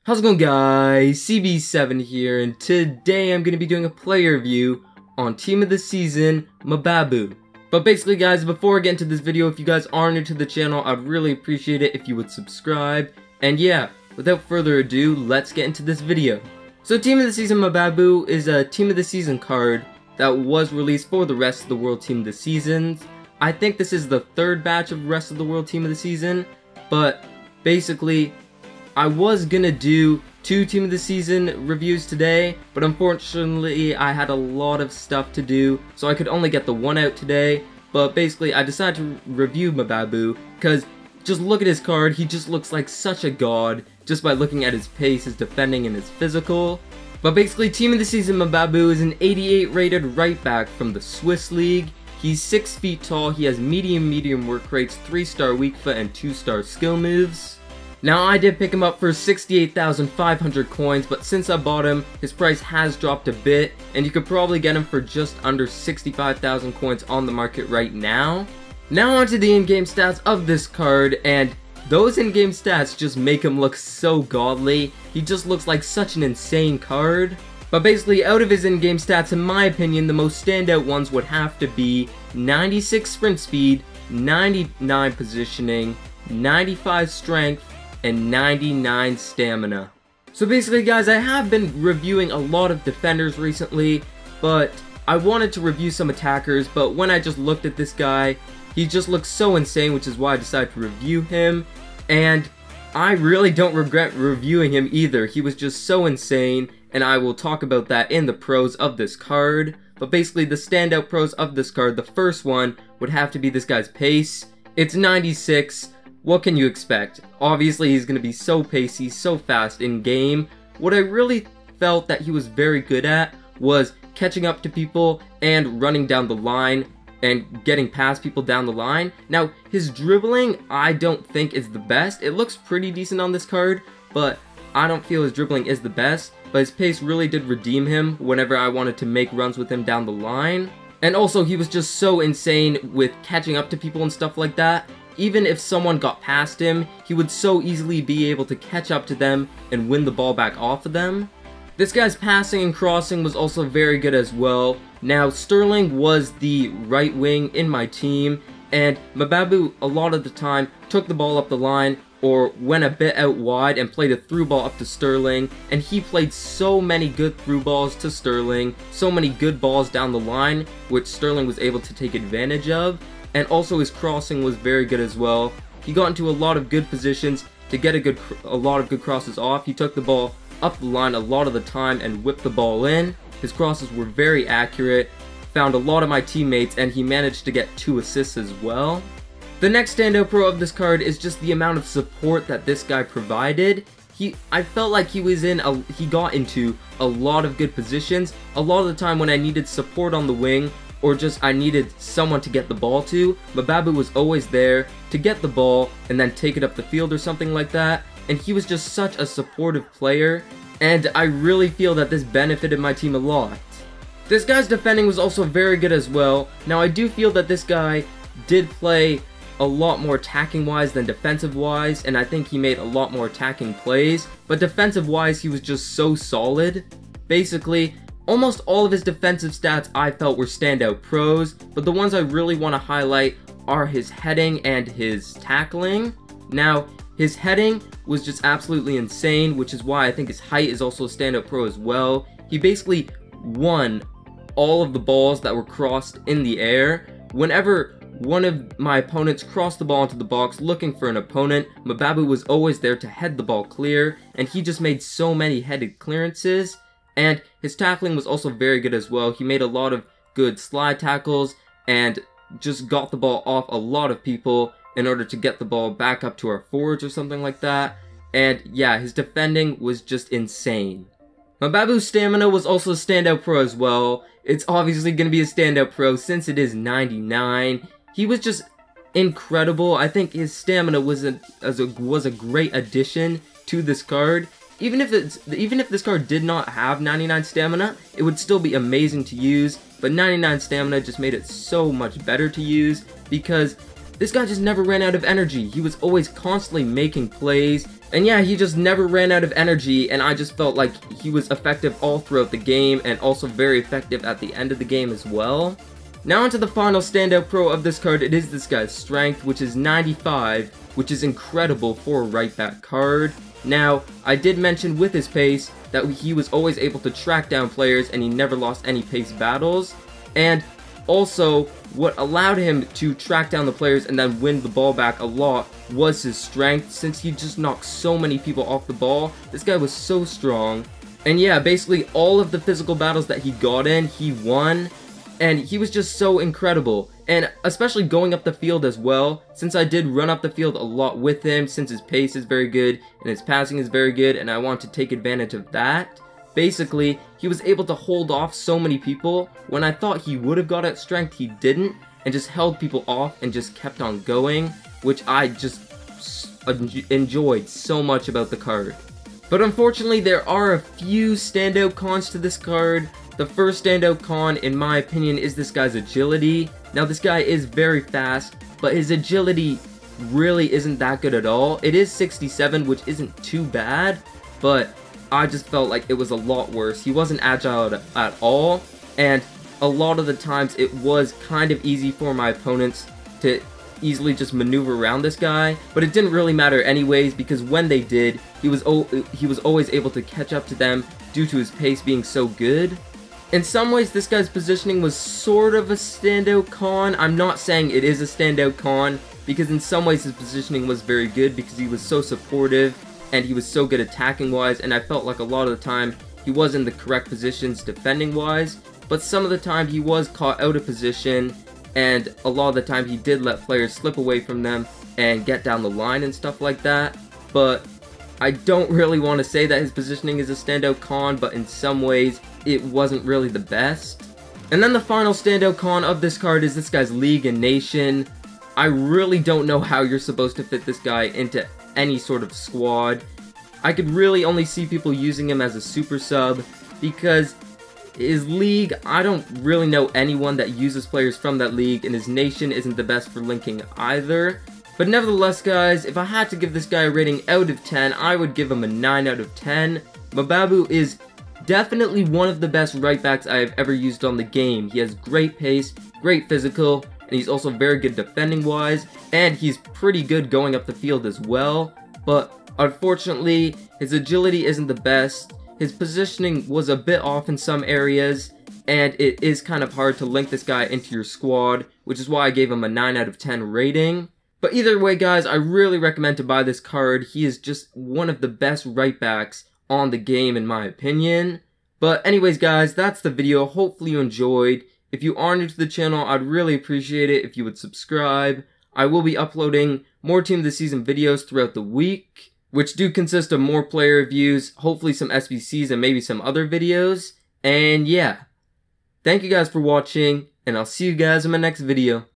How's it going, guys? CB7 here, and today I'm going to be doing a player review on Team of the Season, Mbabu. But basically, guys, before I get into this video, if you guys are new to the channel, I'd really appreciate it if you would subscribe. And yeah, without further ado, let's get into this video. So Team of the Season Mbabu is a Team of the Season card that was released for the Rest of the World Team of the Seasons. I think this is the third batch of Rest of the World Team of the Season, but basically, I was gonna do 2 Team of the Season reviews today, but unfortunately I had a lot of stuff to do, so I could only get the one out today. But basically I decided to review Mbabu, because just look at his card, he just looks like such a god, just by looking at his pace, his defending, and his physical. But basically, Team of the Season Mbabu is an 88 rated right back from the Swiss League. He's 6 feet tall, he has medium work rates, 3-star weak foot, and 2-star skill moves. Now, I did pick him up for 68,500 coins, but since I bought him, his price has dropped a bit, and you could probably get him for just under 65,000 coins on the market right now. Now onto the in-game stats of this card, and those in-game stats just make him look so godly. He just looks like such an insane card. But basically, out of his in-game stats, in my opinion, the most standout ones would have to be 96 sprint speed, 99 positioning, 95 strength, and 99 stamina. So basically, guys, I have been reviewing a lot of defenders recently, but I wanted to review some attackers, but when I just looked at this guy, he just looks so insane, which is why I decided to review him, and I really don't regret reviewing him either. He was just so insane, and I will talk about that in the pros of this card. But basically, the standout pros of this card, the first one would have to be this guy's pace. It's 96. What can you expect? Obviously, he's going to be so pacey, so fast in game. What I really felt that he was very good at was catching up to people and running down the line and getting past people down the line. Now, his dribbling, I don't think is the best. It looks pretty decent on this card, but I don't feel his dribbling is the best. But his pace really did redeem him whenever I wanted to make runs with him down the line. And also, he was just so insane with catching up to people and stuff like that. Even if someone got past him, he would so easily be able to catch up to them and win the ball back off of them. This guy's passing and crossing was also very good as well. Now, Sterling was the right wing in my team, and Mbabu a lot of the time took the ball up the line or went a bit out wide and played a through ball up to Sterling, and he played so many good through balls to Sterling, so many good balls down the line, which Sterling was able to take advantage of. And also his crossing was very good as well. He got into a lot of good positions to get a lot of good crosses off. He took the ball up the line a lot of the time and whipped the ball in. His crosses were very accurate, found a lot of my teammates, and he managed to get 2 assists as well. The next standout pro of this card is just the amount of support that this guy provided. I felt like he got into a lot of good positions. A lot of the time when I needed support on the wing, or just I needed someone to get the ball to, Mbabu was always there to get the ball and then take it up the field or something like that. And he was just such a supportive player, and I really feel that this benefited my team a lot. This guy's defending was also very good as well. Now, I do feel that this guy did play a lot more attacking wise than defensive wise, and I think he made a lot more attacking plays, but defensive wise he was just so solid. Basically, almost all of his defensive stats I felt were standout pros, but the ones I really want to highlight are his heading and his tackling. Now, his heading was just absolutely insane, which is why I think his height is also a standout pro as well. He basically won all of the balls that were crossed in the air. Whenever one of my opponents crossed the ball into the box looking for an opponent, Mbabu was always there to head the ball clear, and he just made so many headed clearances. And his tackling was also very good as well. He made a lot of good slide tackles and just got the ball off a lot of people in order to get the ball back up to our forwards or something like that. And yeah, his defending was just insane. Mbabu's stamina was also a standout pro as well. It's obviously going to be a standout pro since it is 99. He was just incredible. I think his stamina was a great addition to this card. Even if this card did not have 99 stamina, it would still be amazing to use, but 99 stamina just made it so much better to use because This guy just never ran out of energy. He was always constantly making plays, And yeah, he just never ran out of energy, and I just felt like he was effective all throughout the game, and also very effective at the end of the game as well. Now onto the final standout pro of this card. It is this guy's strength, which is 95, which is incredible for a right back card. Now, I did mention with his pace that he was always able to track down players and he never lost any pace battles. And also, what allowed him to track down the players and then win the ball back a lot was his strength, since he just knocked so many people off the ball. This guy was so strong. And yeah, basically all of the physical battles that he got in, he won. And he was just so incredible. And especially going up the field as well, since I did run up the field a lot with him, since his pace is very good and his passing is very good, and I want to take advantage of that. Basically, he was able to hold off so many people. When I thought he would have got at strength, he didn't, and just held people off and just kept on going, which I just enjoyed so much about the card. But unfortunately, there are a few standout cons to this card. The first standout con, in my opinion, is this guy's agility. Now, this guy is very fast, but his agility really isn't that good at all. It is 67, which isn't too bad, but I just felt like it was a lot worse. He wasn't agile at all, and a lot of the times it was kind of easy for my opponents to easily just maneuver around this guy, but it didn't really matter anyways, because when they did, he was always able to catch up to them due to his pace being so good. In some ways, this guy's positioning was sort of a standout con. I'm not saying it is a standout con, because in some ways his positioning was very good because he was so supportive and he was so good attacking wise, and I felt like a lot of the time he was in the correct positions defending wise, but some of the time he was caught out of position, and a lot of the time he did let players slip away from them and get down the line and stuff like that. But I don't really want to say that his positioning is a standout con, but in some ways it wasn't really the best. And then the final standout con of this card is this guy's league and nation. I really don't know how you're supposed to fit this guy into any sort of squad. I could really only see people using him as a super sub, because his league, I don't really know anyone that uses players from that league, and his nation isn't the best for linking either. But nevertheless, guys, if I had to give this guy a rating out of 10, I would give him a 9 out of 10. Mbabu is definitely one of the best right backs I have ever used on the game. He has great pace, great physical, and he's also very good defending wise, and he's pretty good going up the field as well. But unfortunately, his agility isn't the best. His positioning was a bit off in some areas, and it is kind of hard to link this guy into your squad, which is why I gave him a 9 out of 10 rating. But either way, guys, I really recommend to buy this card. He is just one of the best right backs on the game, in my opinion. But anyways, guys, that's the video. Hopefully you enjoyed. If you are new to the channel, I'd really appreciate it if you would subscribe. I will be uploading more Team of the Season videos throughout the week, which do consist of more player reviews, hopefully some SBCs, and maybe some other videos. And yeah, thank you guys for watching, and I'll see you guys in my next video.